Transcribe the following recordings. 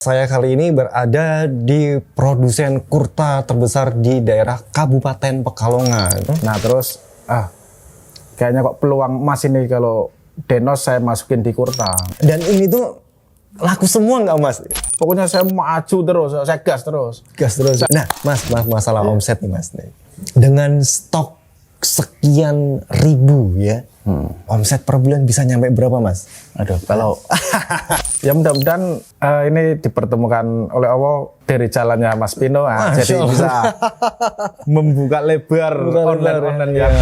Saya kali ini berada di produsen kurta terbesar di daerah Kabupaten Pekalongan. Nah terus, kayaknya kok peluang emas ini kalau Denos saya masukin di kurta. Dan ini tuh laku semua nggak mas? Pokoknya saya maju terus, saya gas terus. Gas terus. Nah mas, masalah omset nih mas. Dengan stok sekian ribu ya, omset per bulan bisa nyampe berapa mas? Aduh, kalau ya mudah-mudahan ini dipertemukan oleh Allah dari jalannya Mas Pino, jadi bisa membuka lebar online yang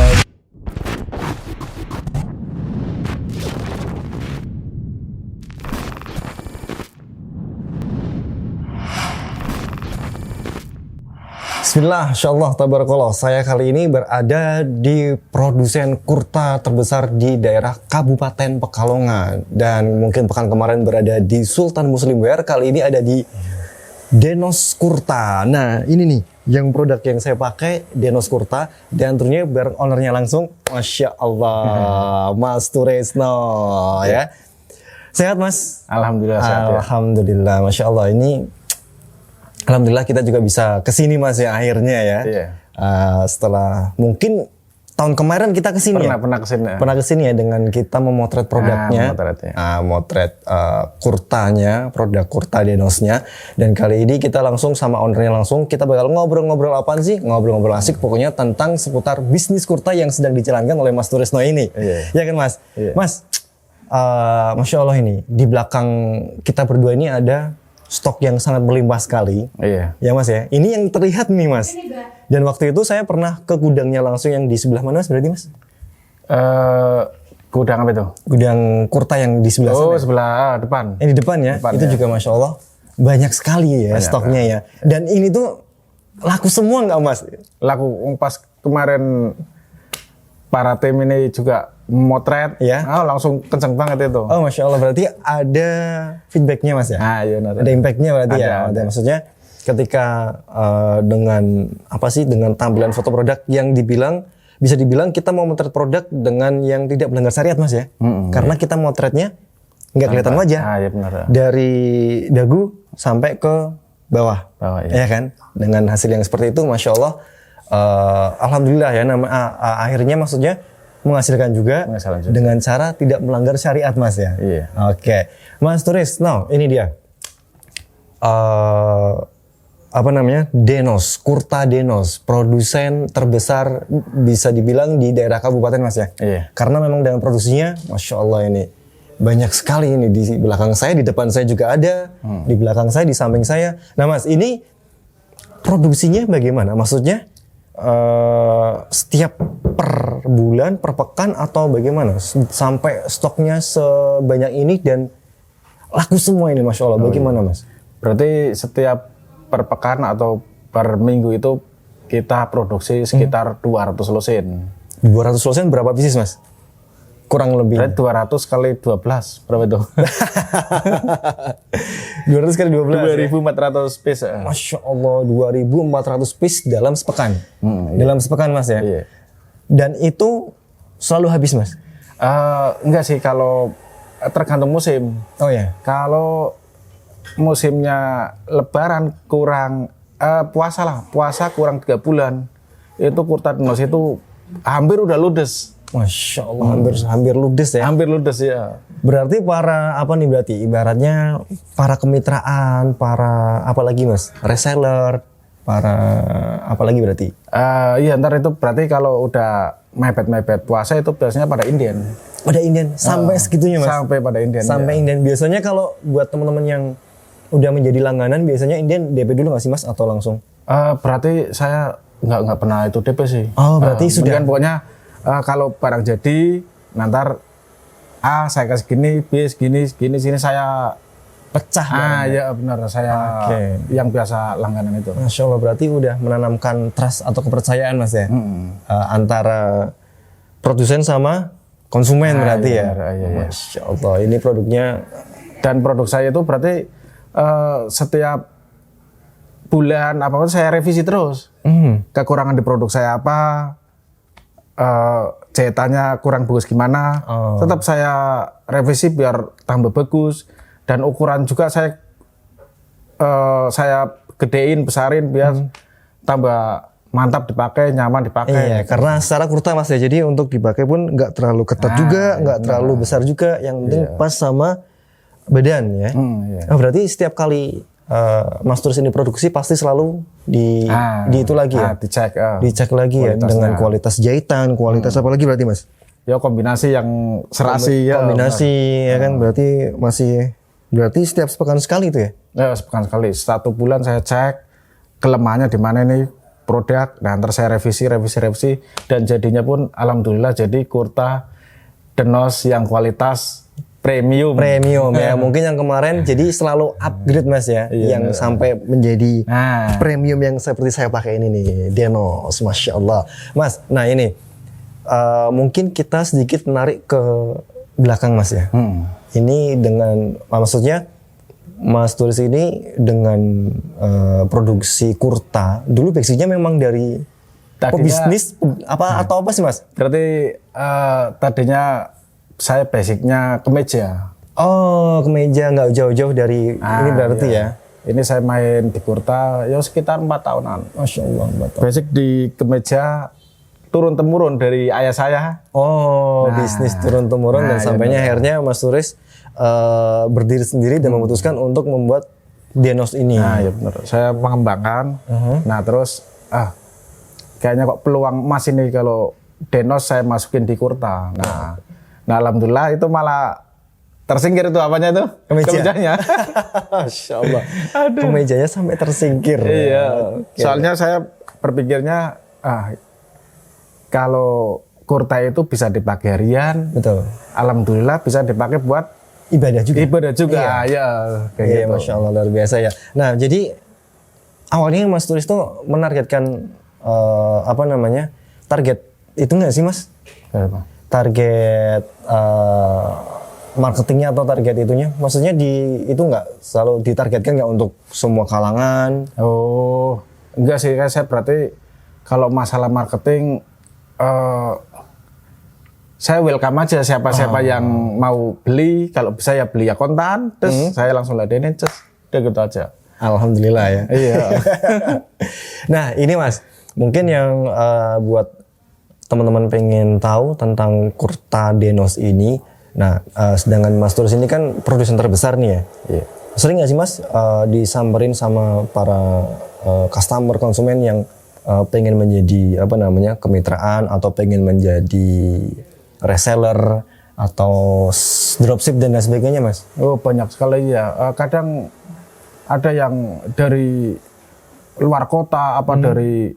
Bismillah, insyaallah, tabarakallah. Saya kali ini berada di produsen kurta terbesar di daerah Kabupaten Pekalongan. Dan mungkin pekan kemarin berada di Sultan Muslim Wear, kali ini ada di Denos Kurta. Nah ini nih, yang produk yang saya pakai Denos Kurta. Dan tentunya biar ownernya langsung, Masya Allah, Mas Turesno ya. Sehat mas? Alhamdulillah sehat. Alhamdulillah, Masya Allah. Ini alhamdulillah kita juga bisa kesini mas ya akhirnya ya. Iya. Setelah mungkin tahun kemarin kita kesini pernah kesini ya dengan kita memotret produknya, motret kurtanya, produk kurta Denosnya. Dan kali ini kita langsung sama ownernya langsung kita bakal ngobrol-ngobrol apaan sih? Ngobrol-ngobrol asik pokoknya tentang seputar bisnis kurta yang sedang dijalankan oleh Mas Turesno ini. Iya. Ya kan mas? Iya. Mas, Masya Allah ini di belakang kita berdua ini ada stok yang sangat berlimpah sekali. Iya. Ya mas ya. Ini yang terlihat nih mas. Dan waktu itu saya pernah ke gudangnya langsung yang di sebelah mana mas berarti mas? Gudang apa itu? Gudang kurta yang di sebelah sana. Oh sebelah depan. Yang di depan ya. Depan, itu ya. juga Masya Allah banyak sekali ya Banyak, stoknya ya. Dan ini tuh laku semua nggak mas? Laku pas kemarin para tim ini juga motret, ya. Langsung kenceng banget itu. Oh Masya Allah, berarti ada feedbacknya mas ya? Iya, ada impactnya berarti ada. Maksudnya ketika dengan apa sih, dengan tampilan foto produk yang bisa dibilang kita mau motret produk dengan yang tidak melanggar syariat mas ya? Karena kita motretnya nggak kelihatan wajah. Iya benar. Dari dagu sampai ke bawah, ya kan? Dengan hasil yang seperti itu, Masya Allah, alhamdulillah ya. Akhirnya maksudnya menghasilkan juga dengan cara tidak melanggar syariat mas ya. Iya. Oke, Mas Turesno, ini dia. Apa namanya? Denos, kurta Denos, produsen terbesar bisa dibilang di daerah kabupaten mas ya. Iya. Karena memang dalam produksinya, Masya Allah ini banyak sekali ini di belakang saya, di depan saya juga ada, di belakang saya, di samping saya. Nah mas, ini produksinya bagaimana? Maksudnya setiap per bulan, per pekan atau bagaimana? Sampai stoknya sebanyak ini dan laku semua ini Masya Allah. Bagaimana mas? Berarti setiap per pekan atau per minggu itu kita produksi sekitar 200 lusin. 200 lusin berapa pieces mas? Kurang lebih. Berarti 200 kali 12 berapa itu? 200 kali 12 2.400 piece. Masya Allah, 2.400 piece dalam sepekan. Iya. Dalam sepekan mas ya? Iya. Dan itu selalu habis mas? Enggak sih, kalau tergantung musim. Oh ya. Kalau musimnya lebaran kurang, puasa kurang 3 bulan, itu kurta Denos itu hampir udah ludes. Masya Allah, hampir ludes ya. Hampir ludes ya. Berarti ibaratnya para kemitraan, para apa lagi mas? Reseller, para apa lagi berarti? Iya, ntar itu berarti kalau udah mepet puasa itu biasanya pada Indian. Pada Indian, sampai segitunya mas? Sampai pada Indian. Sampai ya. Indian. Biasanya kalau buat teman-teman yang udah menjadi langganan, biasanya Indian DP dulu nggak sih mas? Atau langsung? Berarti saya nggak pernah itu DP sih. Oh berarti sudah. Pokoknya kalau barang jadi, nanti saya kasih gini, B segini, sini saya pecah. Ya benar, saya yang biasa langganan itu. Masya Allah, berarti udah menanamkan trust atau kepercayaan mas ya, antara produsen sama konsumen berarti ya. Iya. Masya Allah, ini produknya. Dan produk saya itu berarti setiap bulan apapun saya revisi terus. Kekurangan di produk saya apa, jahitannya kurang bagus gimana, tetap saya revisi biar tambah bagus. Dan ukuran juga saya saya gedein, besarin biar tambah mantap dipakai, nyaman dipakai. Iya, karena secara kurta Mas ya. Jadi untuk dipakai pun nggak terlalu ketat juga, nggak terlalu besar juga. Yang penting pas sama badan ya. Iya. Nah, berarti setiap kali Mas Turis ini produksi pasti selalu di itu lagi ya. Dicek lagi ya dengan kualitas jahitan, kualitas apa lagi berarti Mas? Ya kombinasi yang serasi ya. Kombinasi ya kan berarti setiap sepekan sekali itu ya. Ya sepekan sekali. 1 bulan saya cek kelemahannya di mana ini produk. Nah, ntar saya revisi dan jadinya pun alhamdulillah jadi kurta Denos yang kualitas premium ya. Mungkin yang kemarin jadi selalu upgrade Mas ya, yang sampai menjadi premium yang seperti saya pakai ini nih, Denos, Masya Allah Mas. Nah ini mungkin kita sedikit menarik ke belakang Mas ya. Ini dengan maksudnya Mas Turis ini dengan produksi kurta dulu basicnya memang dari pebisnis atau apa sih Mas? Berarti tadinya saya basicnya kemeja. Oh, kemeja, nggak jauh-jauh dari ini berarti ya? Ini saya main di kurta ya sekitar 4 tahunan. Masya Allah. Basic di kemeja turun-temurun dari ayah saya. Oh, bisnis turun-temurun dan sampainya akhirnya Mas Turis berdiri sendiri dan memutuskan untuk membuat Denos ini. Nah, ya benar. Saya mengembangkan. Nah, terus kayaknya kok peluang emas ini kalau Denos saya masukin di kurta. Nah, alhamdulillah itu malah tersingkir itu apanya itu? Kemejanya. Masya Allah. Kemejanya sampai tersingkir. Iya. Soalnya saya berpikirnya kalau kurta itu bisa dipakai harian. Betul. Alhamdulillah bisa dipakai buat ibadah juga. Ya, kayak gitu. Masya Allah, luar biasa ya. Nah, jadi awalnya Mas Turis tuh menargetkan target itu nggak sih Mas? Apa? Target marketingnya atau target itunya? Maksudnya itu nggak selalu ditargetkan nggak untuk semua kalangan? Oh, enggak sih, saya berarti kalau masalah marketing saya welcome aja siapa yang mau beli, kalau bisa ya beli ya kontan, terus saya langsung ladenin, udah gitu aja. Alhamdulillah ya. Iya. Nah ini Mas, mungkin yang buat teman-teman pengen tahu tentang kurta Denos ini, nah sedangkan Mas Turis ini kan produsen terbesar nih ya. Iya. Sering nggak sih Mas disamperin sama para customer konsumen yang pengen menjadi kemitraan atau pengen menjadi reseller atau dropship dan lain sebagainya Mas? Oh banyak sekali ya. Kadang ada yang dari luar kota dari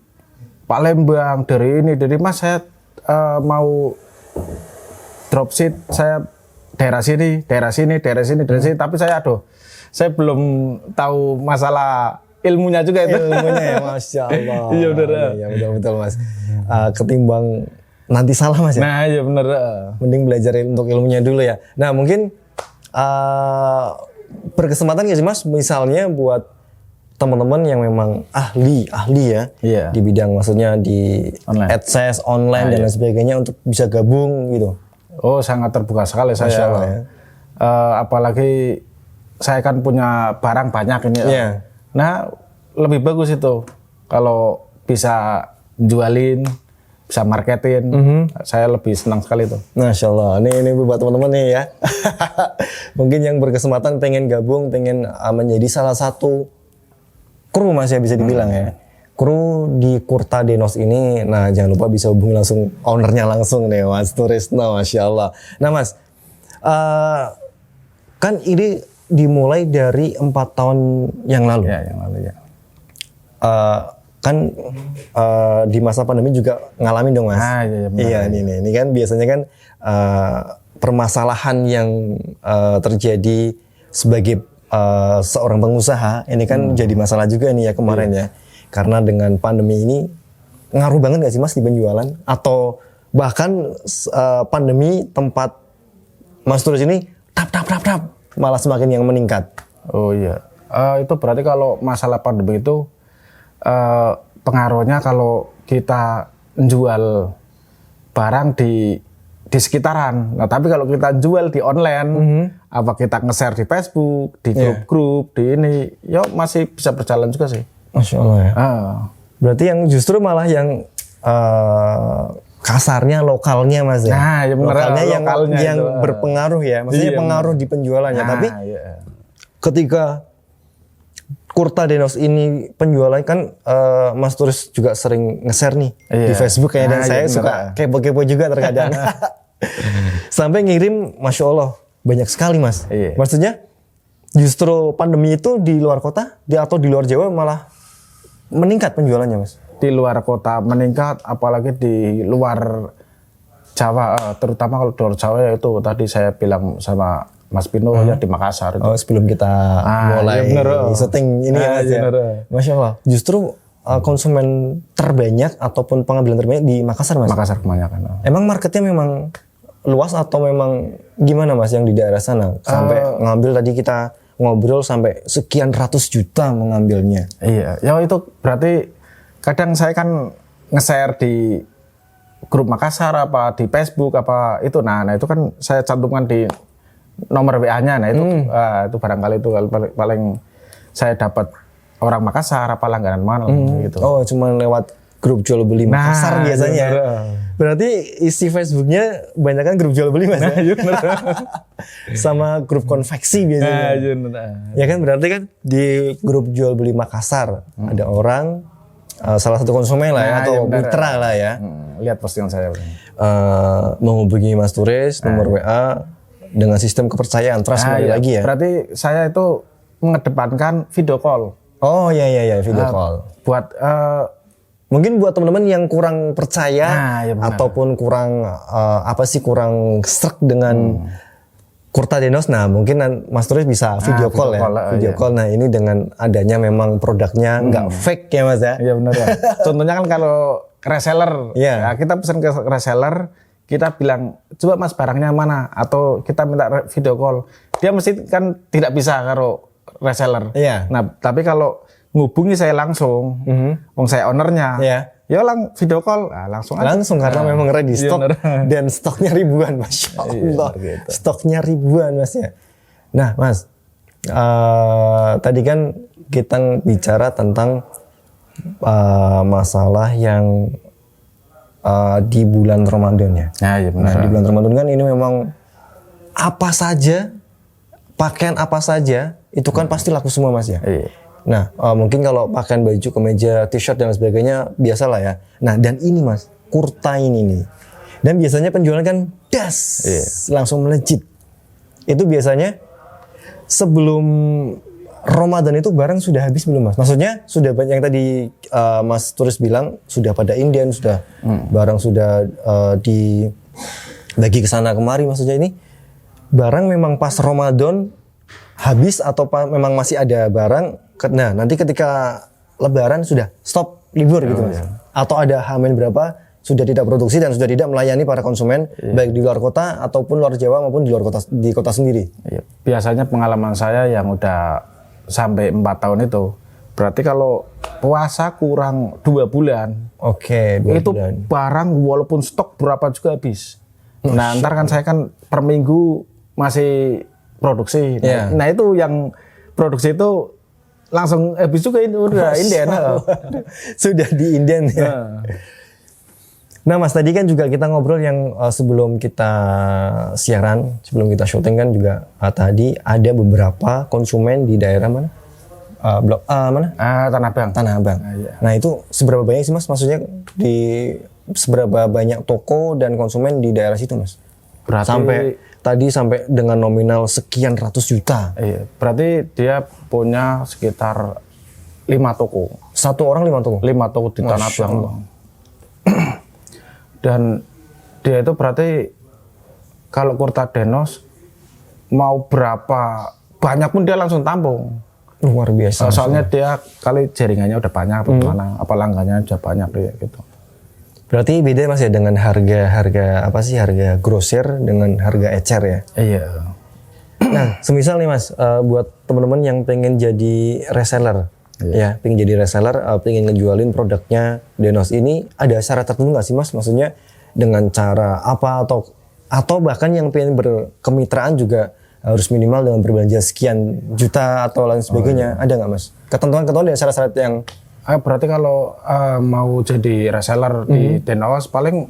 Palembang, dari Mas saya mau dropship, saya daerah sini, tapi saya belum tahu masalah ilmunya juga itu. Ilmunya ya, Masya Allah. Iya benar. Iya betul Mas. Ketimbang nanti salah Mas ya. Nah iya benar. Mending belajar untuk ilmunya dulu ya. Nah mungkin berkesempatan nggak sih Mas, misalnya buat teman-teman yang memang ahli ya di bidang, maksudnya di AdSense online dan lain sebagainya, untuk bisa gabung gitu. Oh sangat terbuka sekali saya. Ya. Apalagi saya kan punya barang banyak ini. Yeah. Nah lebih bagus itu kalau bisa jualin, bisa marketin. Saya lebih senang sekali itu. Masya Allah. Ini buat teman-teman nih ya. Mungkin yang berkesempatan pengen gabung, pengen menjadi salah satu kru Mas ya, bisa dibilang ya. Kru di Kurta Denos ini. Nah jangan lupa bisa hubungi langsung ownernya langsung nih, Mas Turis. Nah Masya Allah. Nah Mas, kan ini dimulai dari 4 tahun yang lalu. Ya, yang lalu ya. Kan di masa pandemi juga ngalamin dong Mas. Iya, ini kan biasanya kan permasalahan yang terjadi sebagai seorang pengusaha ini kan jadi masalah juga nih ya kemarin ya. Karena dengan pandemi ini ngaruh banget gak sih Mas di penjualan? Atau bahkan pandemi tempat Mas Turis ini tap malah semakin yang meningkat? Oh iya, itu berarti kalau masalah pandemi itu pengaruhnya kalau kita jual barang di di sekitaran. Nah, tapi kalau kita jual di online, apa kita nge-share di Facebook, di grup-grup, di ini, ya masih bisa berjalan juga sih. Masya Allah ya. Berarti yang justru malah yang kasarnya lokalnya Mas ya. Nah, ya bener, lokalnya yang itu. berpengaruh ya. Maksudnya pengaruh di penjualannya. Tapi ketika Kurta Denos ini penjualannya kan Mas Turis juga sering nge-share nih di Facebook kayaknya, dan saya suka kepo-kepo juga terkadang. Sampai ngirim, Masya Allah, banyak sekali Mas. Maksudnya justru pandemi itu di luar kota atau di luar Jawa malah meningkat penjualannya Mas? Di luar kota meningkat, apalagi di luar Jawa, terutama kalau di luar Jawa ya itu tadi saya bilang sama Mas Pino ya di Makassar. Oh, sebelum kita mulai syuting ini ya Mas ya. Masya Allah. Justru konsumen terbanyak ataupun pengambilan terbanyak di Makassar Mas? Makassar kebanyakan. Emang marketnya memang luas atau memang gimana Mas yang di daerah sana? Sampai ngambil tadi kita ngobrol sampai sekian ratus juta mengambilnya. Iya, ya itu berarti kadang saya kan nge-share di grup Makassar apa di Facebook apa itu. Nah itu kan saya cantumkan di nomor WA-nya. Nah itu barangkali itu paling saya dapat orang Makassar apa langganan mana gitu. Oh, cuma lewat grup jual beli Makassar biasanya. Berarti isi Facebooknya banyak kan grup jual beli Mas ya? Sama grup konveksi biasanya. Ya kan, berarti kan di grup jual beli Makassar ada orang salah satu konsumen lah ya, atau mitra lah ya. Lihat postingan saya. Menghubungi Mas Turis nomor WA dengan sistem kepercayaan, trust lagi ya. Berarti saya itu mengedepankan video call. Oh iya video call. Buat mungkin buat teman-teman yang kurang percaya ataupun kurang kurang struck dengan Kurta Denos, nah mungkin Mas Turis bisa video call ya. Video call. Nah ini dengan adanya memang produknya nggak fake ya Mas ya. Iya benar ya. Contohnya kan kalau reseller, ya, kita pesan ke reseller, kita bilang coba Mas barangnya mana, atau kita minta video call, dia mesti kan tidak bisa kalau reseller. Nah tapi kalau ngubungi saya langsung, wong saya ownernya, ya video call, langsung karena memang ready stock dan stoknya ribuan, Masya Allah, gitu. Stoknya ribuan Mas ya. Nah Mas, tadi kan kita bicara tentang masalah yang di bulan Ramadan ya. Nah di bulan Ramadan kan ini memang apa saja, pakaian apa saja itu kan pasti laku semua Mas ya. Nah, mungkin kalau pakaian baju, kemeja, t-shirt dan sebagainya biasalah ya. Nah, dan ini Mas, kurta ini nih. Dan biasanya penjualan kan langsung melejit. Itu biasanya sebelum Ramadan itu barang sudah habis belum Mas? Maksudnya sudah banyak yang tadi Mas Turis bilang sudah pada inden, sudah barang sudah dibagi ke sana kemari. Maksudnya ini barang memang pas Ramadan habis atau memang masih ada barang? Nah, nanti ketika Lebaran sudah stop libur gitu Mas. Atau ada H-min berapa sudah tidak produksi dan sudah tidak melayani para konsumen baik di luar kota ataupun luar Jawa maupun di luar kota, di kota sendiri. Biasanya pengalaman saya yang udah sampai 4 tahun itu, berarti kalau puasa kurang 2 bulan. Oke, 2 itu bulan. Barang walaupun stok berapa juga habis. Nah, ntar kan saya kan per minggu masih produksi. Nah, itu yang produksi itu langsung habis juga, ini udah inden. Sudah di inden ya. Nah Mas, tadi kan juga kita ngobrol yang sebelum kita siaran, sebelum kita syuting kan juga tadi ada beberapa konsumen di daerah mana? Blok mana? Tanah Abang. Tanah Abang. Nah itu seberapa banyak sih Mas? Maksudnya di seberapa banyak toko dan konsumen di daerah situ Mas? Berarti sampai dengan nominal sekian ratus juta. Berarti dia punya sekitar 5 toko. Satu orang 5 toko? 5 toko di Tanah Abang. Dan dia itu berarti kalau Kurta Denos mau berapa banyak pun dia langsung tampung. Luar biasa. Soalnya dia kali jaringannya udah banyak, apa langganannya udah banyak gitu. Berarti beda Mas ya dengan harga grosir dengan harga ecer ya? Iya. Nah, semisal nih Mas, buat teman-teman yang pengen jadi reseller, pengen ngejualin produknya Denos ini, ada syarat tertentu nggak sih Mas? Maksudnya dengan cara apa atau Atau bahkan yang pengen berkemitraan juga harus minimal dengan berbelanja sekian juta atau lain sebagainya. Ada nggak mas? Ketentuan-ketentuan dan syarat-syarat yang Berarti kalau mau jadi reseller di Denos, paling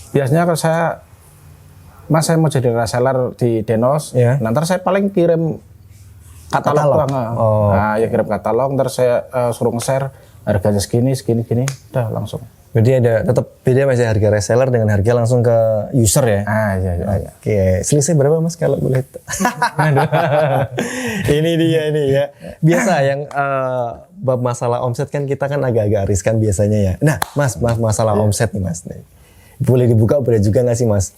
biasanya kalau saya mau jadi reseller di Denos, nanti saya paling kirim katalog. Nah, ya kirim katalog, ntar saya suruh nge-share harganya segini, udah langsung. Jadi ada tetap beda mas ya harga reseller dengan harga langsung ke user ya? Iya. Oke, selisih berapa mas kalau boleh? Ini dia ini ya. Biasa yang bab masalah omset kan kita kan agak-agak riskan biasanya ya. Nah mas masalah omset nih mas. Boleh dibuka boleh juga nggak sih mas?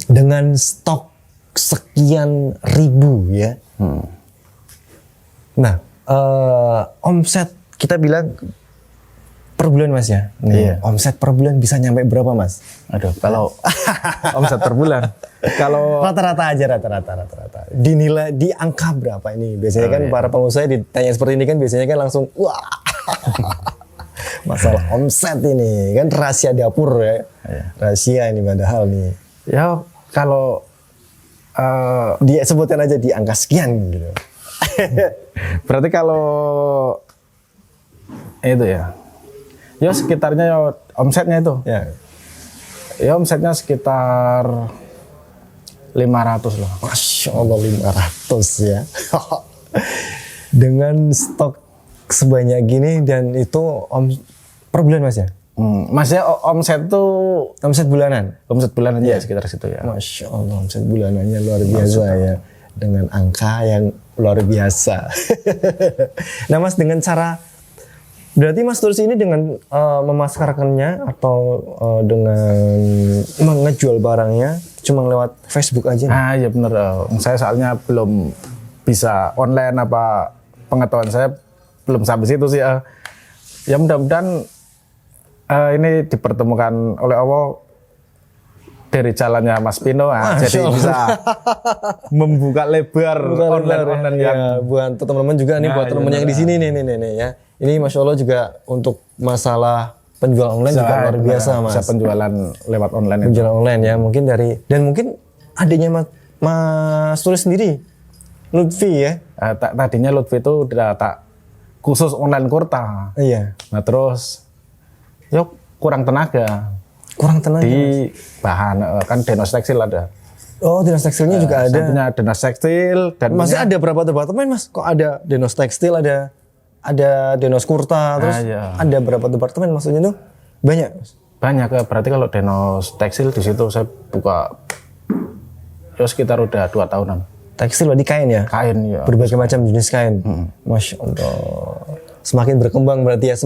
Dengan stok sekian ribu ya. Nah omset kita bilang per bulan mas ya. Omset per bulan bisa nyampe berapa mas? Aduh, kalau omset per bulan, kalau rata-rata aja rata-rata. Dinilai di angka berapa ini? Biasanya kan para pengusaha ditanya seperti ini kan biasanya kan langsung wah. Masalah omset ini kan rahasia dapur ya. Rahasia ini padahal nih. Ya kalau dia sebutkan aja di angka sekian gitu. Berarti kalau itu ya. Ya sekitarnya ya, omsetnya itu. Ya omsetnya sekitar 500 lah. Masya Allah 500 ya. Dengan stok sebanyak gini dan itu per bulan mas ya? Maksudnya omset tuh omset bulanan? Omset bulanan ya sekitar situ ya. Masya Allah omset bulanannya luar biasa ya. Dengan angka yang luar biasa. Nah mas dengan cara berarti Mas Tulus ini dengan memasarkannya atau dengan mengejual barangnya cuma lewat Facebook aja? Iya bener. Saya soalnya belum bisa online apa pengetahuan saya belum sampai situ sih. Ya mudah-mudahan ini dipertemukan oleh Allah dari jalannya Mas Pino, jadi bisa membuka lebar online ya. Buat teman-teman juga nih, buat teman-teman yang di sini nih ya. Ini Masya Allah juga untuk masalah penjual online juga luar biasa mas. Bisa penjualan lewat online. Penjualan online ya, mungkin dari dan mungkin adanya Mas Tulus sendiri, Lutfi ya. Tadinya Lutfi itu udah tak khusus online kurta. Iya. Nah terus, yuk kurang tenaga. Di bahan kan Denos Tekstil ada. Oh, Denos Tekstilnya juga ada. Saya punya Denos Tekstil dan masih ada berapa departemen mas? Kok ada Denos Tekstil, ada Denos Kurta, terus ada berapa departemen maksudnya tuh? Banyak mas? Banyak, berarti kalau Denos Tekstil di situ saya buka ya sekitar udah 2 tahunan. Tekstil berarti kain ya? Kain ya. Berbagai macam jenis kain. Masya Allah. Semakin berkembang berarti ya.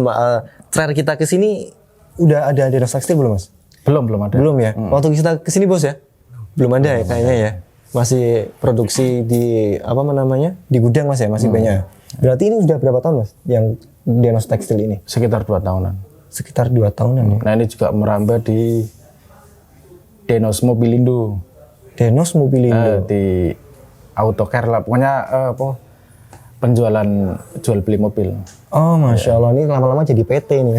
Terakhir kita kesini udah ada Denos Tekstil belum mas? Belum ada. Belum ya? Waktu kita kesini bos ya? Belum ada ya kayaknya ya. Masih produksi di apa namanya? Di gudang mas ya? Masih banyak. Berarti ini udah berapa tahun mas? Yang Denos Tekstil ini? Sekitar 2 tahunan. Sekitar 2 tahunan ya? Nah ini juga merambah di Denos Mobilindo. Denos Mobilindo? Di Autocare lah. Pokoknya penjualan jual beli mobil. Oh Masya Allah, ini lama-lama jadi PT nih.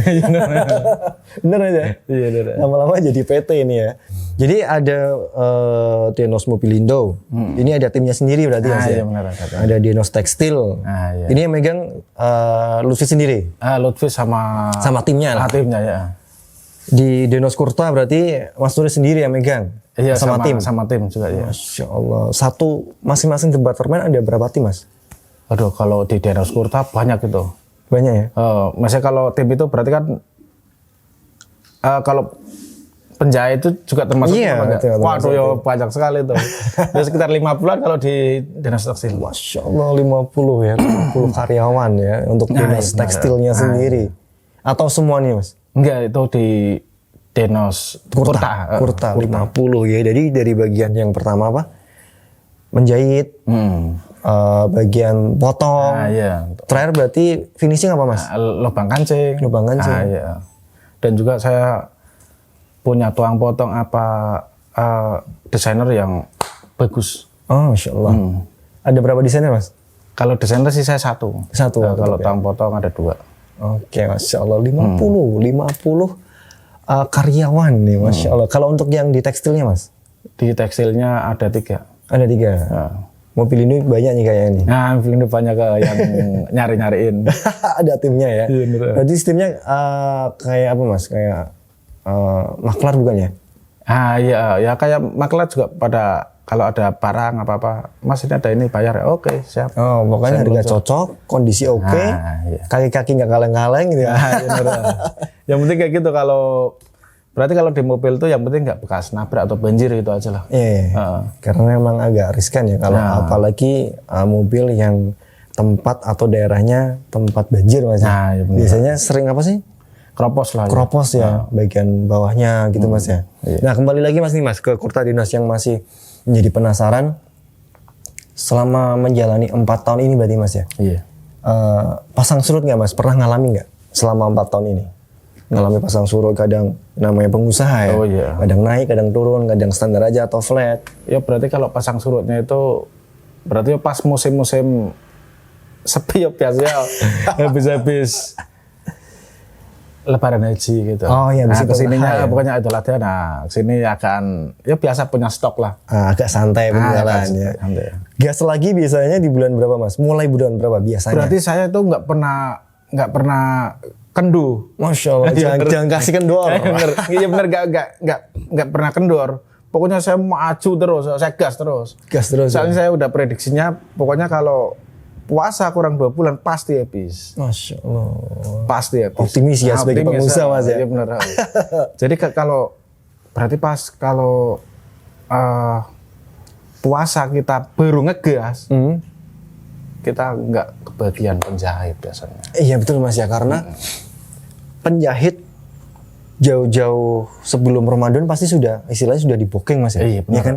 Bener aja? Iya bener. Lama-lama jadi PT ini ya. Jadi ada Denos Mobilindo. Ini ada timnya sendiri berarti ya? Iya benar. Ada Denos Tekstil. Iya. Ini yang megang Lutfi sendiri? Lutfi sama timnya lah? Timnya ya. Di Denos Kurta berarti Mas Tulus sendiri yang megang? Iya sama tim? Sama tim juga ya. Masya Allah. Satu masing-masing departemen ada berapa tim mas? Aduh kalau di Denos Kurta banyak itu. Banyak ya? Maksudnya kalau tim itu berarti kan kalau penjahit itu juga termasuk. Iya, betul, waduh ya banyak sekali tuh. Ya sekitar 50-an kalau di Denos Tekstil. Masya Allah 50 ya, 50 karyawan ya untuk Denos Tekstilnya sendiri. Atau semua nih mas? Enggak, itu di Denos Kurta 50 ya. Jadi dari bagian yang pertama apa? Menjahit. Bagian potong. Iya. Terakhir berarti finishing apa mas? Lubang kancing. Iya. Dan juga saya punya tukang potong desainer yang bagus. Oh Masya Allah. Ada berapa desainer mas? Kalau desainer sih saya satu. Kalau tukang potong ada 2. Oke Masya Allah 50 karyawan nih Masya Allah. Kalau untuk yang di tekstilnya mas? Di tekstilnya ada 3. Ada 3. Nah, Mobil ini banyak nih kayaknya nih. nah ini banyak yang nyari-nyariin. Ada timnya ya. Iya, bener. Berarti sistemnya kayak apa mas? Kayak maklar bukan ya? Ah iya, ya kayak maklar juga pada kalau ada barang apa-apa, mas ini ada ini bayar ya, oke siap. Oh, pokoknya harga cocok, kondisi oke, iya. kaki-kaki nggak kaleng-kaleng gitu ya. Nah, bener. Yang penting kayak gitu berarti kalau di mobil tuh yang penting nggak bekas nabrak atau banjir gitu aja lah. Iya. Karena memang agak riskan ya kalau apalagi mobil yang tempat atau daerahnya tempat banjir mas. Nah, iya bener. Biasanya sering apa sih? Keropos lah. Keropos ya, bagian bawahnya gitu mas ya. Iya. Nah kembali lagi mas nih mas ke Kurta Dinos yang masih menjadi penasaran selama menjalani 4 tahun ini berarti mas ya. Iya. Pasang surut nggak mas? Pernah ngalami nggak selama 4 tahun ini? Ngalami pasang surut kadang namanya pengusaha ya. Oh iya. Kadang naik, kadang turun, kadang standar aja atau flat. Ya berarti kalau pasang surutnya itu berarti pas musim-musim sepi ya biasanya habis Lebaran haji gitu. Oh iya, nah, bisa kesininya ya. pokoknya itu latihan. Nah, kesini akan ya biasa punya stok lah. Agak santai penjualan ya. Santai. Gas lagi biasanya di bulan berapa mas? Mulai bulan berapa biasanya? Berarti saya itu nggak pernah kendu. Masya Allah, jangan kasih kendor. Iya bener, nggak pernah kendor. Pokoknya saya maju terus, saya gas terus. Gas terus. Soalnya saya udah prediksinya, pokoknya kalau puasa kurang 2 bulan pasti habis. Masya Allah. Pasti habis. Optimis ya sebagai pengusaha mas ya. Iya bener. Jadi kalau berarti kalau puasa kita baru ngegas, kita nggak kebagian penjahit biasanya. Iya betul mas ya, karena penjahit jauh-jauh sebelum Ramadan pasti istilahnya sudah di booking mas ya. Iya benar. Ya kan?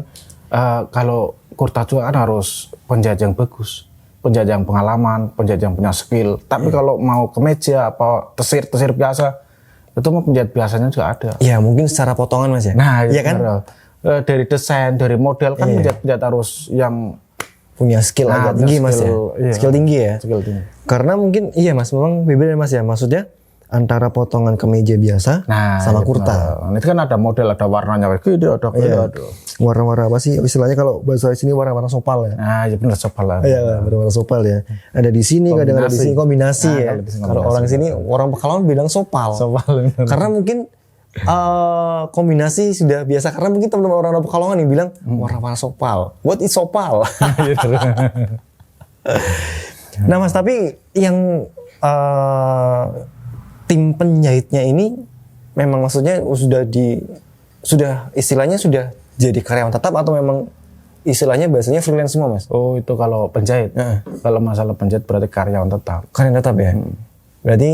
Kalau Kurta juga kan harus penjahit yang bagus, penjahit yang pengalaman, penjahit yang punya skill. Tapi kalau mau ke meja apa tesir biasa, itu mau penjahit biasanya juga ada. Iya mungkin secara potongan mas ya. Nah iya kan? Dari desain, dari model kan penjahit harus yang punya skill agak tinggi mas ya. Iya. Skill tinggi ya. Skill tinggi. Karena mungkin iya mas, memang beda mas ya. Maksudnya antara potongan kemeja biasa sama kurta. Nah, itu kan ada model, ada warnanya kayak gitu, ada. Warna-warna apa sih istilahnya kalau bahasa sini warna-warna sopal ya. Nah, ya benar sopal lah. Iya, warna-warna sopal ya. Ada di sini, kadang ada di sini kombinasi ya. Kalau orang sini, orang Pekalongan bilang sopal. Sopal. Karena mungkin kombinasi sudah biasa. Karena mungkin teman-teman orang Pekalongan yang bilang warna-warna sopal. What is sopal? Nah mas, tapi yang tim penjahitnya ini memang maksudnya sudah istilahnya sudah jadi karyawan tetap atau memang istilahnya bahasanya freelance semua mas? Oh itu kalau penjahit. Kalau masalah penjahit berarti karyawan tetap. Karyawan tetap ya. Berarti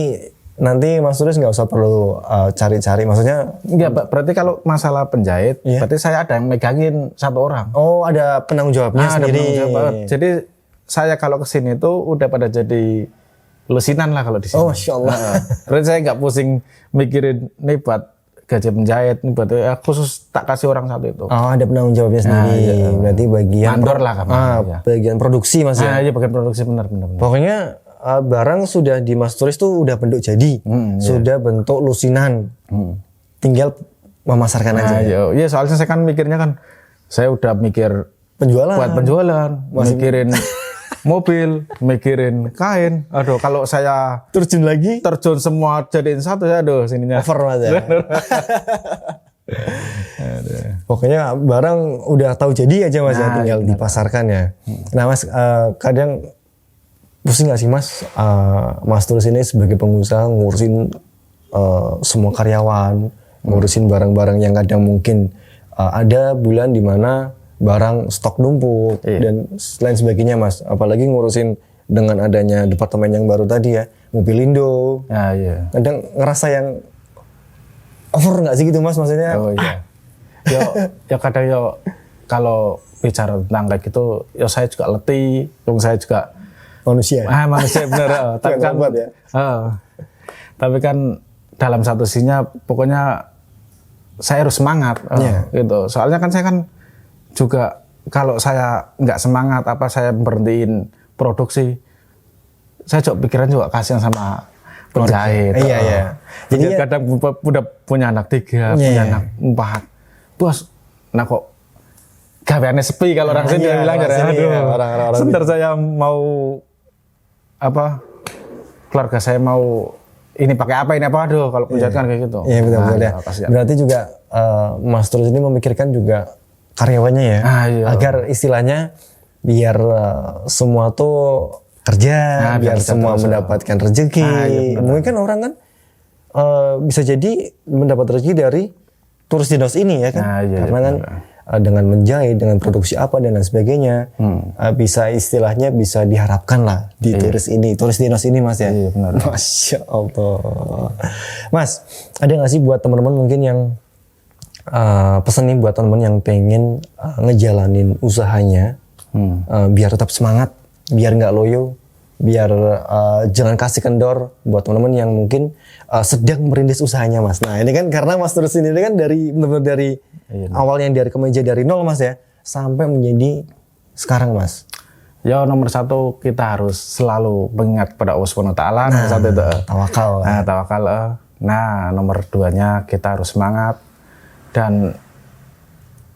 nanti Mas Turis nggak usah perlu cari-cari, maksudnya? Enggak, berarti kalau masalah penjahit, berarti saya ada yang megangin 1 orang. Oh ada penanggung jawabnya sendiri. Ada penanggung jawab. Jadi saya kalau kesini tuh udah pada jadi lusinan lah kalau di sini. Oh, Masya Allah. Berarti saya nggak pusing mikirin nih buat gaji penjahit, nih buat khusus tak kasih orang 1 itu. Oh, ada penanggung jawabnya sendiri. Iya. Berarti bagian mandor lah kan. Bagian produksi Mas ya. Iya, bagian produksi benar. Pokoknya barang sudah di Mas Turis tuh udah bentuk jadi, sudah bentuk lusinan. Tinggal memasarkan aja. Iya, soalnya saya kan mikirnya kan saya udah mikir penjualan. Buat penjualan, mikirin mobil, mikirin kain. Aduh, kalau saya terjun semua jadiin 1 ya, aduh sininya. Over Mas ya. Pokoknya barang udah tahu jadi aja Mas ya, tinggal dipasarkan ya. Nah Mas, kadang pusing nggak sih Mas, Mas Tulus ini sebagai pengusaha ngurusin semua karyawan, ngurusin barang-barang yang kadang mungkin ada bulan dimana barang stok numpuk dan lain sebagainya Mas. Apalagi ngurusin dengan adanya departemen yang baru tadi ya, Mobilindo. Kadang ngerasa yang over nggak sih gitu Mas maksudnya? Oh iya. Yo kadang kalau bicara tentang kayak gitu, saya juga letih, saya juga manusia. Manusia bener. Tapi kan tapi kan dalam satu sisinya pokoknya saya harus semangat gitu. Soalnya kan saya kan juga kalau saya nggak semangat saya berhentiin produksi, saya juga pikiran juga kasihan sama penjahit. Iya. Jadi kadang udah punya anak 3, punya anak 4, bos, nah kok gaweane sepi kalau orang sini iya, bilang orang sini, aduh. ya, orang-orang Sebentar gitu. saya mau keluarga saya mau ini pakai apa ini apa, aduh kalau penjahit kan kayak gitu. Iya betul ya. Kasihan. Berarti juga Mas Tulus ini memikirkan juga karyawannya ya, Iya. agar istilahnya biar semua tuh kerja, biar bisa semua terus, mendapatkan rezeki. Iya, Mungkin kan orang kan bisa jadi mendapat rezeki dari turis dinos ini ya kan, Iya, karena kan dengan menjahit, dengan produksi apa dan lain sebagainya, bisa istilahnya bisa diharapkan lah di turis dinos ini Mas ya. Iya, benar. Masya Allah. Mas, ada nggak sih buat teman-teman mungkin yang pesan nih buat teman-teman yang pengen ngejalanin usahanya, biar tetap semangat, biar nggak loyo, biar jangan kasih kendor buat teman-teman yang mungkin sedang merintis usahanya Mas. Nah ini kan karena Mas Tulus ini kan benar-benar dari awalnya dari kemeja dari nol Mas ya, sampai menjadi sekarang Mas. Ya nomor satu kita harus selalu mengingat pada Allah Subhanahu Wa Taala. Nomor satu itu Tawakal. Nah, tawakal. Nah nomor duanya kita harus semangat dan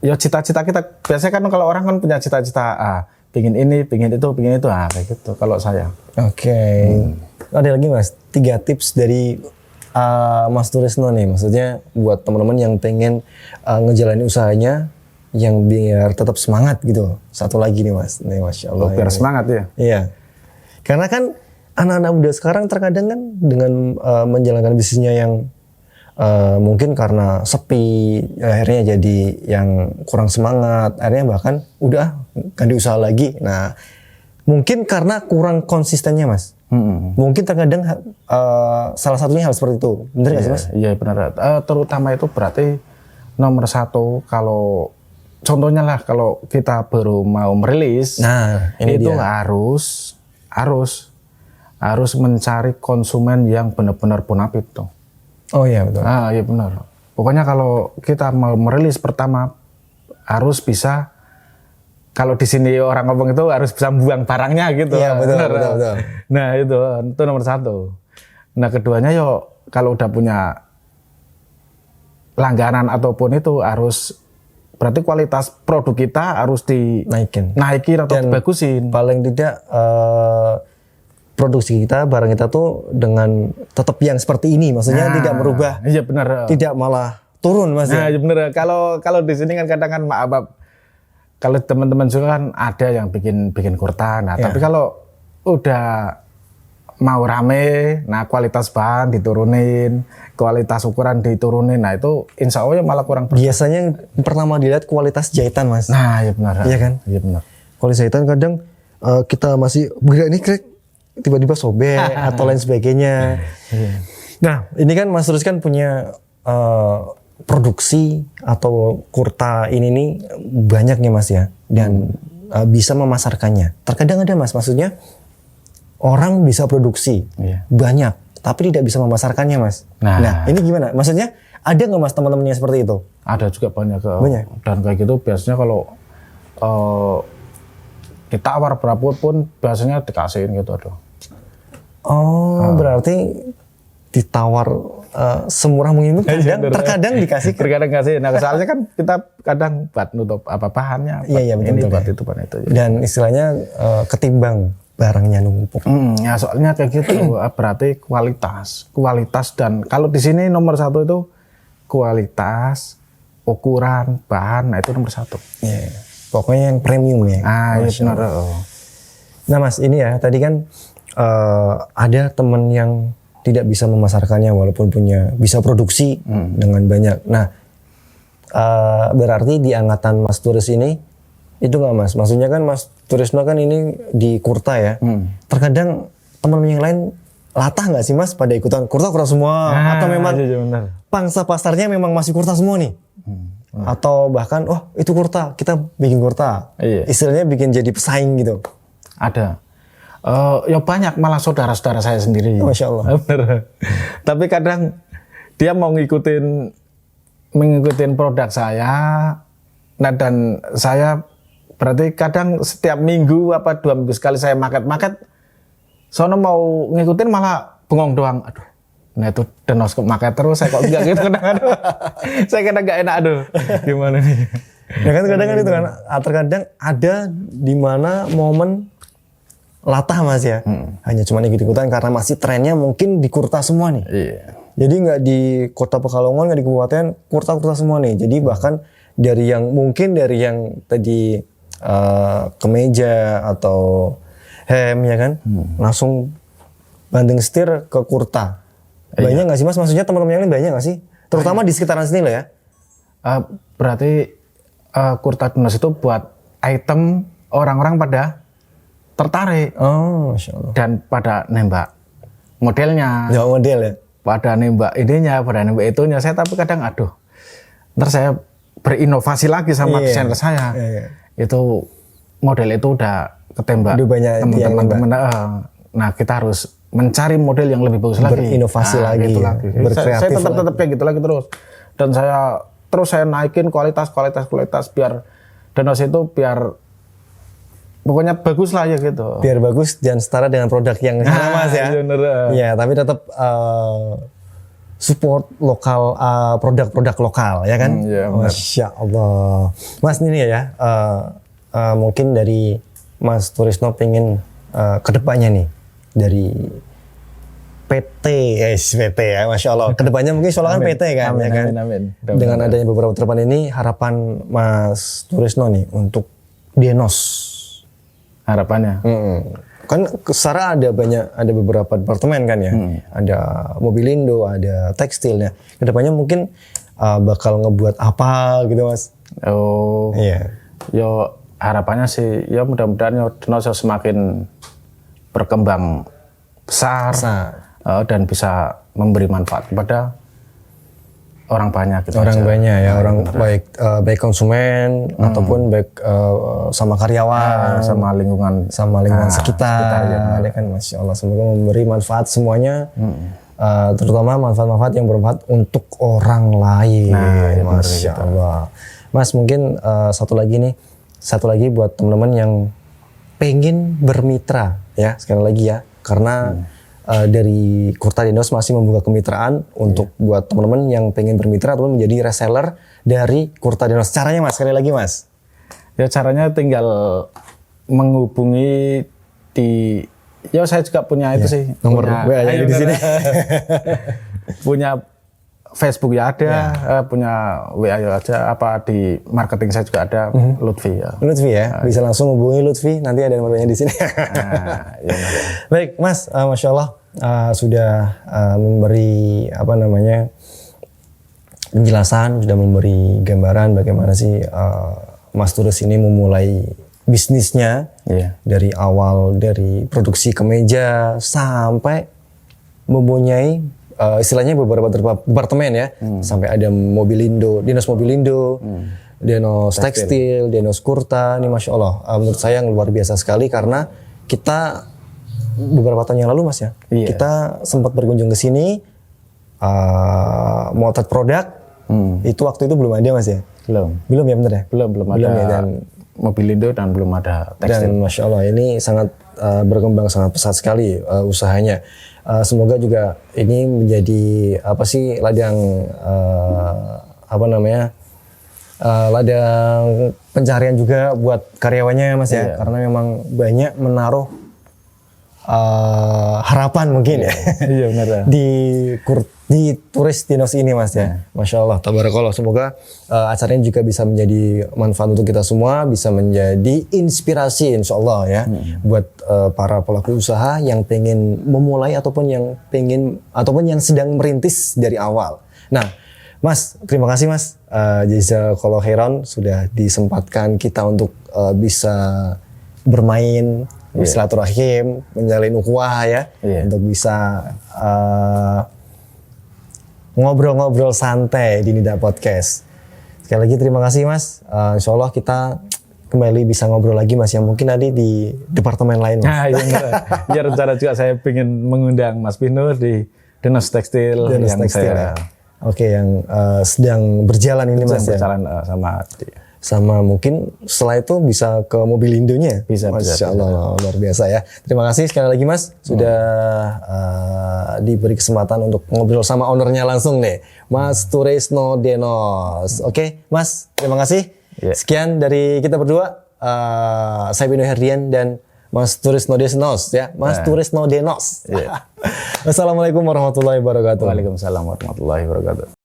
ya cita-cita kita. Biasanya kan kalau orang kan punya cita-cita, pingin ini, pingin itu, kayak gitu. Kalau saya. Oke. Ada lagi Mas, 3 tips dari Mas Turisno nih, maksudnya buat teman-teman yang pengen ngejalanin usahanya yang biar tetap semangat gitu. Satu lagi nih Mas, nih Masya Allah. Biar semangat ya. Iya. Karena kan anak-anak muda sekarang terkadang kan dengan menjalankan bisnisnya yang mungkin karena sepi, akhirnya jadi yang kurang semangat, akhirnya bahkan udah ganti usaha lagi. Nah, mungkin karena kurang konsistennya Mas. Mungkin terkadang salah satunya hal seperti itu. Benar nggak sih Mas? Iya benar. Terutama itu berarti nomor satu kalau contohnya lah kalau kita baru mau merilis, Nah, ini itu dia. harus mencari konsumen yang benar-benar bonafit tuh. Oh iya betul. Iya benar. Pokoknya kalau kita mau merilis pertama harus bisa, kalau di sini orang ngomong itu harus bisa buang barangnya gitu. Iya betul, Benar. betul. Nah itu nomor satu. Nah keduanya kalau udah punya langganan ataupun itu harus berarti kualitas produk kita harus Naikin. dinaikin atau Dan dibagusin. Paling tidak produksi kita, barang kita tuh dengan tetap yang seperti ini, maksudnya tidak merubah, Iya benar. tidak malah turun Mas Nah ya. iya benar. Kalau di sini kan kadang kan maaf. Kalau teman-teman juga kan ada yang bikin kurta. Nah, tapi kalau udah mau rame, nah kualitas bahan diturunin, kualitas ukuran diturunin. Nah, itu insya Allah malah kurang. Biasanya yang pertama dilihat kualitas jahitan Mas. Nah, iya benar. Iya kan? Iya benar. Kualitas jahitan kadang kita masih bergerak ini krek, tiba-tiba sobek atau lain sebagainya. Nah, ini kan Mas Tulus kan punya produksi atau kurta ini nih banyak nih Mas ya, dan bisa memasarkannya. Terkadang ada Mas, maksudnya orang bisa produksi banyak tapi tidak bisa memasarkannya Mas. Nah ini gimana? Maksudnya ada nggak Mas teman-temannya seperti itu? Ada juga banyak. Banyak. Dan kayak gitu biasanya kalau ditawar berapa pun biasanya dikasihin gitu. Aduh. Oh berarti ditawar semurah mungkin terkadang dikasih. Terkadang kasih. Nah soalnya kan kita kadang buat nutup apa bahannya. Iya betul. Ini betul, buat ya. itu buat itu. Dan istilahnya ketimbang barangnya numpuk. Ya soalnya kayak gitu. Berarti kualitas dan kalau di sini nomor satu itu kualitas, ukuran, bahan. Nah itu nomor satu. Iya. Pokoknya yang premium ya. Iya benar. Nah Mas ini ya tadi kan ada teman yang tidak bisa memasarkannya walaupun bisa produksi dengan banyak. Nah berarti di angkatan Mas Tulus ini itu nggak Mas? Maksudnya kan Mas Turisno kan ini di kurta ya. Terkadang teman-teman yang lain latah nggak sih Mas pada ikutan kurta semua? Atau memang pangsa pasarnya memang masih kurta semua nih? Atau bahkan itu kurta, kita bikin kurta. Iya. Istilahnya bikin jadi pesaing gitu. Ada. Ya banyak malah saudara-saudara saya sendiri. Masya Allah. Tapi kadang dia mau mengikutin produk saya. Nah dan saya berarti kadang setiap minggu 2 minggu sekali saya market. Soalnya mau ngikutin malah bengong doang. Aduh. Nah itu denos ke market terus saya kok enggak gitu kadang. Saya kadang enggak enak aduh. Gimana nih? Ya kan kadang kan itu kan terkadang ada di mana momen latah Mas ya. Hanya cuma ikut-ikutan karena masih trennya mungkin di kurta semua nih. Iya. Jadi nggak di kota Pekalongan, nggak di kabupaten, kurta-kurta semua nih. Jadi bahkan dari yang tadi kemeja atau hem ya kan, langsung banting setir ke kurta. Banyak nggak sih Mas? Maksudnya teman-teman yang lain banyak nggak sih? Terutama di sekitaran sini lah ya. Berarti kurta dinos itu buat item orang-orang pada tertarik. Oh, Masya Allah. Dan pada nembak modelnya. Ya model ya. Pada nembak ininya, pada nembak itunya. Saya tapi kadang ntar saya berinovasi lagi sama desainer saya. Itu model itu udah ketembak Udah banyak teman-teman. Nah kita harus mencari model yang lebih bagus lagi. Berinovasi lagi. Gitu Ya. lagi. Berkreatif Saya tetap kayak gitu lagi terus. Dan saya naikin kualitas biar Denos itu biar pokoknya bagus lah ya gitu. Biar bagus dan setara dengan produk yang sana Mas ya. Iya, tapi tetap support lokal, produk-produk lokal ya kan. Iya, Masya Allah. Mas ini ya, mungkin dari Mas Turisno pengen kedepannya nih dari PT ya, Masya Allah. Kedepannya mungkin soalnya kan PT kan, amin, ya kan. Amin. Dengan adanya beberapa terpan ini, harapan Mas Turisno nih untuk Denos. Harapannya. Kan secara ada beberapa departemen kan ya. Ada Mobilindo, ada tekstilnya. Kedepannya mungkin bakal ngebuat apa gitu Mas? Oh. Iya. Yo harapannya sih ya mudah-mudahan yo Denos semakin berkembang besar. Dan bisa memberi manfaat kepada orang banyak gitu. Orang banyak ya, orang baik konsumen ataupun baik sama karyawan, sama lingkungan sekitar ya kan. Masya Allah, semoga memberi manfaat semuanya, terutama manfaat-manfaat yang bermanfaat untuk orang lain. Masya Allah. Mas mungkin satu lagi buat teman-teman yang pengen bermitra ya, sekali lagi ya, karena dari Kurta Denos masih membuka kemitraan untuk buat teman-teman yang pengen bermitra ataupun menjadi reseller dari Kurta Denos. Caranya Mas, sekali lagi Mas. Ya caranya tinggal menghubungi saya juga punya itu sih. Nomor WA yang di sini. Punya Facebook ya ada, punya WA ya ada, di marketing saya juga ada, Lutfi ya. Lutfi ya, bisa langsung hubungi Lutfi, nanti ada nomornya di sini. Baik Mas, Masya Allah sudah memberi penjelasan, sudah memberi gambaran bagaimana sih Mas Turis ini memulai bisnisnya dari awal, dari produksi kemeja sampai mempunyai istilahnya beberapa departemen ya, sampai ada Dinos Mobilindo, Denos Tekstil, Denos Kurta. Ini Masya Allah, menurut saya yang luar biasa sekali karena kita beberapa tahun yang lalu Mas ya, kita sempat berkunjung ke sini, motret produk, itu waktu itu belum ada Mas ya? Belum ya bener ya? Belum ada ya, dan Mobilindo dan belum ada tekstil. Dan Masya Allah ini sangat berkembang sangat pesat sekali usahanya. Semoga juga ini menjadi ladang ladang pencarian juga buat karyawannya Mas ya, karena memang banyak menaruh harapan mungkin ya. Iya benar. di Turis Denos ini Mas ya. Masya Allah, tabarakallah. Semoga acara ini juga bisa menjadi manfaat untuk kita semua, bisa menjadi inspirasi insya Allah ya, buat para pelaku usaha yang pengen memulai ataupun yang sedang merintis dari awal. Nah, Mas, terima kasih Mas. Jazakallahu khairan sudah disempatkan kita untuk bisa bermain, bersilaturahim, menjalin ukhuwah ya, untuk bisa ngobrol-ngobrol santai di Nida Podcast. Sekali lagi terima kasih Mas. Insya Allah kita kembali bisa ngobrol lagi Mas, yang mungkin ada di departemen lain Mas. Nah, ya rencana juga saya ingin mengundang Mas Binur di Denos Tekstil yang Tekstil, saya yang sedang berjalan ini Mas ya. Berjalan sama mungkin setelah itu bisa ke Mobilindonya. Masya Allah, luar biasa ya. Terima kasih sekali lagi Mas sudah diberi kesempatan untuk ngobrol sama ownernya langsung nih, Mas Turisno Denos. Oke Mas, terima kasih. Iya. Sekian dari kita berdua. Saya Bino Herdian dan Mas Turis Nodenos ya. Mas Turis Nodenos. Iya. Wassalamualaikum warahmatullahi wabarakatuh. Waalaikumsalam warahmatullahi wabarakatuh.